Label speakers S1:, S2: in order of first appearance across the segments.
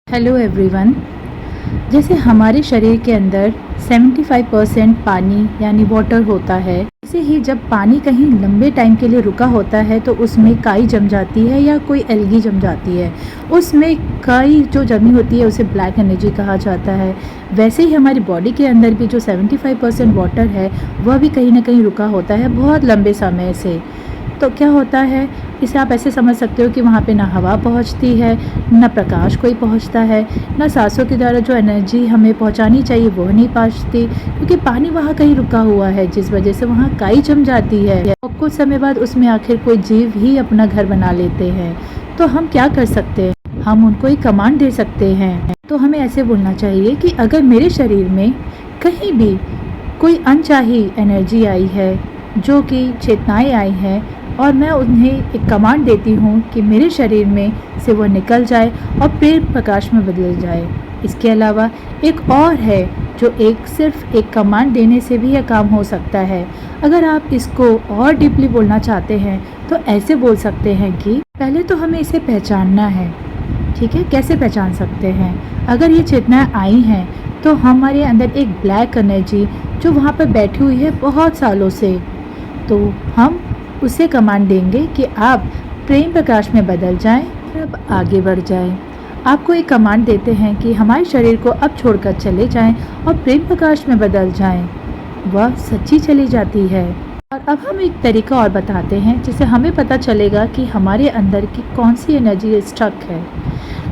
S1: Hello everyone. जैसे हमारे शरीर के अंदर 75% पानी यानी वाटर होता है, ऐसे ही जब पानी कहीं लंबे टाइम के लिए रुका होता है तो उसमें काई जम जाती है या कोई एल्गी जम जाती है। उसमें काई जो जमी होती है उसे ब्लैक एनर्जी कहा जाता है। वैसे ही हमारी बॉडी के अंदर भी जो 75% वाटर है वह भी कहीं ना कहीं रुका होता है बहुत लंबे समय से। तो क्या होता है, इसे आप ऐसे समझ सकते हो कि वहाँ पे ना हवा पहुँचती है, ना प्रकाश कोई पहुँचता है, ना सांसों के द्वारा जो एनर्जी हमें पहुँचानी चाहिए वो नहीं पहुँचती, क्योंकि पानी वहाँ कहीं रुका हुआ है जिस वजह से वहाँ काई जम जाती है और कुछ समय बाद उसमें आखिर कोई जीव ही अपना घर बना लेते हैं। तो हम क्या कर सकते हैं, हम उनको एक कमांड दे सकते हैं। तो हमें ऐसे बोलना चाहिए कि अगर मेरे शरीर में कहीं भी कोई अनचाही एनर्जी आई है, जो कि चेतनाएँ आई हैं, और मैं उन्हें एक कमांड देती हूँ कि मेरे शरीर में से वह निकल जाए और प्रेम प्रकाश में बदल जाए। इसके अलावा एक और है जो सिर्फ एक कमांड देने से भी यह काम हो सकता है। अगर आप इसको और डीपली बोलना चाहते हैं तो ऐसे बोल सकते हैं कि पहले तो हमें इसे पहचानना है। ठीक है, कैसे पहचान सकते हैं? अगर ये चेतनाएँ आई हैं तो हमारे अंदर एक ब्लैक एनर्जी जो वहाँ पर बैठी हुई है बहुत सालों से, तो हम उसे कमांड देंगे कि आप प्रेम प्रकाश में बदल जाएं और अब आगे बढ़ जाएं। आपको एक कमांड देते हैं कि हमारे शरीर को अब छोड़कर चले जाएं और प्रेम प्रकाश में बदल जाएं। वह सच्ची चली जाती है। और अब हम एक तरीका और बताते हैं जिससे हमें पता चलेगा कि हमारे अंदर की कौन सी एनर्जी स्टक है।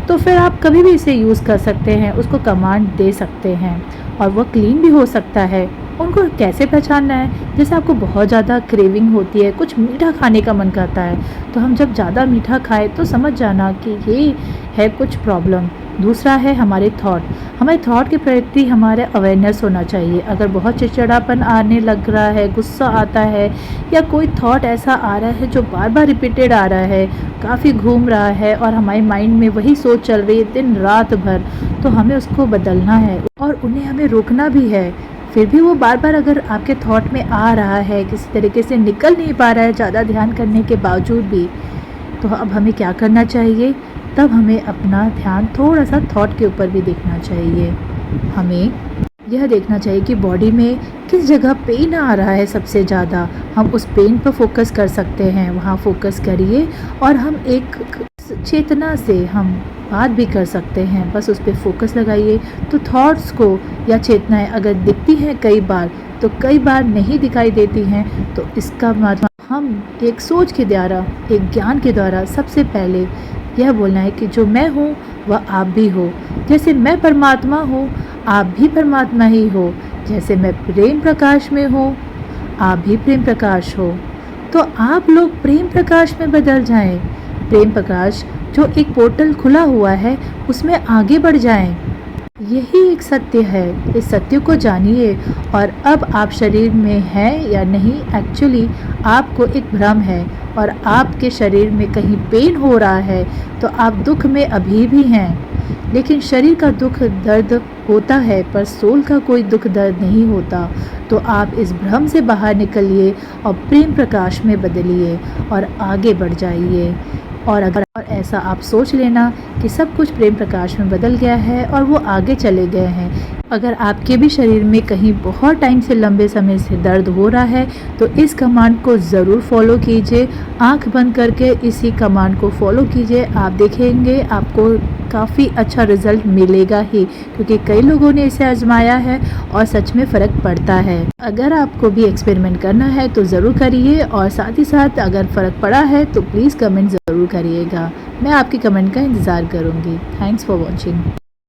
S1: तो फिर आप कभी भी इसे यूज़ कर सकते हैं, उसको कमांड दे सकते हैं और वह क्लीन भी हो सकता है। उनको कैसे पहचानना है, जैसे आपको बहुत ज़्यादा क्रेविंग होती है, कुछ मीठा खाने का मन करता है, तो हम जब ज़्यादा मीठा खाएं तो समझ जाना कि ये है कुछ प्रॉब्लम। दूसरा है हमारे थॉट के प्रति हमारे अवेयरनेस होना चाहिए। अगर बहुत चिड़चिड़ापन आने लग रहा है, गुस्सा आता है या कोई थॉट ऐसा आ रहा है जो बार बार रिपीटेड आ रहा है, काफ़ी घूम रहा है और हमारे माइंड में वही सोच चल रही है दिन रात भर, तो हमें उसको बदलना है और उन्हें हमें रोकना भी है। फिर भी वो बार बार अगर आपके थॉट में आ रहा है, किसी तरीके से निकल नहीं पा रहा है ज़्यादा ध्यान करने के बावजूद भी, तो अब हमें क्या करना चाहिए? तब हमें अपना ध्यान थोड़ा सा थॉट के ऊपर भी देखना चाहिए। हमें यह देखना चाहिए कि बॉडी में किस जगह पेन आ रहा है सबसे ज़्यादा। हम उस पेन पर फोकस कर सकते हैं, वहाँ फोकस करिए और हम एक चेतना से हम बात भी कर सकते हैं। बस उस पर फोकस लगाइए। तो थॉट्स को या चेतनाएं अगर दिखती हैं कई बार, तो कई बार नहीं दिखाई देती हैं, तो इसका मतलब हम एक सोच के द्वारा, एक ज्ञान के द्वारा सबसे पहले यह बोलना है कि जो मैं हूँ वह आप भी हो। जैसे मैं परमात्मा हूँ, आप भी परमात्मा ही हो। जैसे मैं प्रेम प्रकाश में हूँ, आप भी प्रेम प्रकाश हो। तो आप लोग प्रेम प्रकाश में बदल जाएं। प्रेम प्रकाश जो एक पोर्टल खुला हुआ है उसमें आगे बढ़ जाएं। यही एक सत्य है। इस सत्य को जानिए। और अब आप शरीर में हैं या नहीं, एक्चुअली आपको एक भ्रम है और आपके शरीर में कहीं पेन हो रहा है, तो आप दुख में अभी भी हैं। लेकिन शरीर का दुख दर्द होता है पर सोल का कोई दुख दर्द नहीं होता। तो आप इस भ्रम से बाहर निकलिए और प्रेम प्रकाश में बदलिए और आगे बढ़ जाइए। और अगर ऐसा आप सोच लेना कि सब कुछ प्रेम प्रकाश में बदल गया है और वो आगे चले गए हैं। अगर आपके भी शरीर में कहीं बहुत टाइम से, लंबे समय से दर्द हो रहा है, तो इस कमांड को ज़रूर फॉलो कीजिए। आंख बंद करके इसी कमांड को फॉलो कीजिए। आप देखेंगे आपको काफ़ी अच्छा रिजल्ट मिलेगा ही, क्योंकि कई लोगों ने इसे आजमाया है और सच में फ़र्क पड़ता है। अगर आपको भी एक्सपेरिमेंट करना है तो ज़रूर करिए और साथ ही साथ अगर फ़र्क पड़ा है तो प्लीज़ कमेंट ज़रूर करिएगा। मैं आपकी कमेंट का इंतज़ार करूँगी। Thanks for watching.